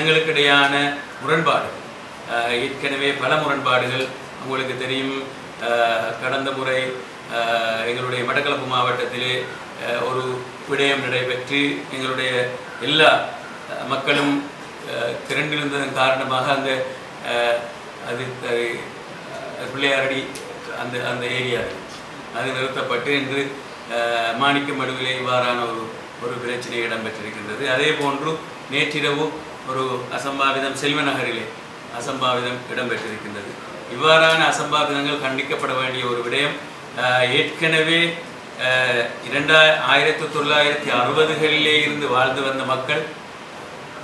இனங்களுக்கிடையான முரண்பாடு, ஏற்கனவே பல முரண்பாடுகள் உங்களுக்கு தெரியும். கடந்த முறை எங்களுடைய மட்டக்களப்பு மாவட்டத்திலே ஒரு விடயம் நடைபெற்று எங்களுடைய எல்லா மக்களும் திரண்டிருந்ததன் காரணமாக அந்த அது பிள்ளையாரடி அந்த ஏரியா அது நிறுத்தப்பட்டு இன்று மாணிக்கமடுவிலே இவ்வாறான ஒரு பிரச்சனை இடம்பெற்றிருக்கின்றது. அதே போன்று நேற்றிரவு ஒரு அசம்பாவிதம் செல்வநகரிலே அசம்பாவிதம் இடம்பெற்றிருக்கின்றது. இவ்வாறான அசம்பாவிதங்கள் கண்டிக்கப்பட வேண்டிய ஒரு விடயம். ஏற்கனவே 1960களிலே இருந்து வாழ்ந்து வந்த மக்கள்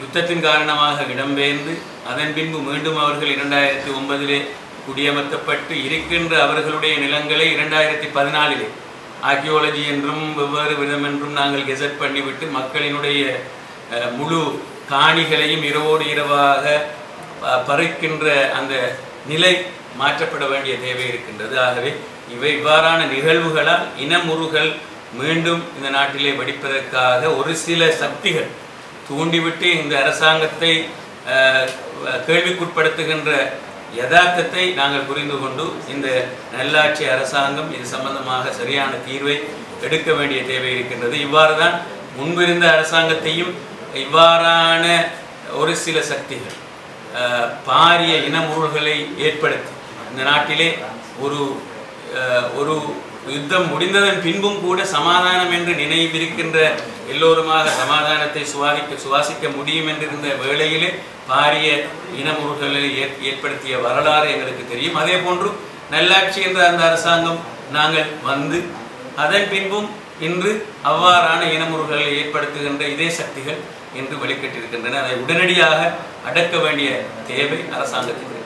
யுத்தத்தின் காரணமாக இடம்பெயர்ந்து அதன் பின்பு மீண்டும் அவர்கள் 2009 குடியமர்த்தப்பட்டு இருக்கின்ற அவர்களுடைய நிலங்களை 2014 ஆர்கியோலஜி என்றும் வெவ்வேறு விதம் என்றும் நாங்கள் கெசட் பண்ணிவிட்டு மக்களினுடைய முழு காணிகளையும் இரவோடு இரவாக பறிக்கின்ற அந்த நிலை மாற்றப்பட வேண்டிய தேவை இருக்கின்றது. ஆகவே இவ்வாறான நிகழ்வுகளால் இனமுறுகள் மீண்டும் இந்த நாட்டிலே வெடிப்பதற்காக ஒரு சில சக்திகள் தூண்டிவிட்டு இந்த அரசாங்கத்தை கேள்விக்குட்படுத்துகின்ற யதார்த்தத்தை நாங்கள் புரிந்து கொண்டு இந்த நல்லாட்சி அரசாங்கம் இது சம்பந்தமாக சரியான தீர்வை எடுக்க வேண்டிய தேவை இருக்கின்றது. இவ்வாறு தான் முன்பிருந்த அரசாங்கத்தையும் இவ்வாறான ஒரு சில சக்திகள் பாரிய இனமுறுகளை ஏற்படுத்தி இந்த நாட்டிலே ஒரு யுத்தம் முடிந்ததன் பின்பும் கூட சமாதானம் என்று நினைவிருக்கின்ற எல்லோருமாக சமாதானத்தை சுவாசிக்க முடியும் என்றிருந்த வேளையிலே பாரிய இனமுறுகளை ஏற்படுத்திய வரலாறு எங்களுக்கு தெரியும். அதே போன்று நல்லாட்சி என்ற அந்த அரசாங்கம் நாங்கள் வந்து அதன் பின்பும் இன்று அவ்வாறான இனமுறுகளை ஏற்படுத்துகின்ற இதே சக்திகள் இன்று வெளிக்கிட்டிருக்கின்றன. அதை உடனடியாக அடக்க வேண்டிய தேவை அரசாங்கத்துக்கு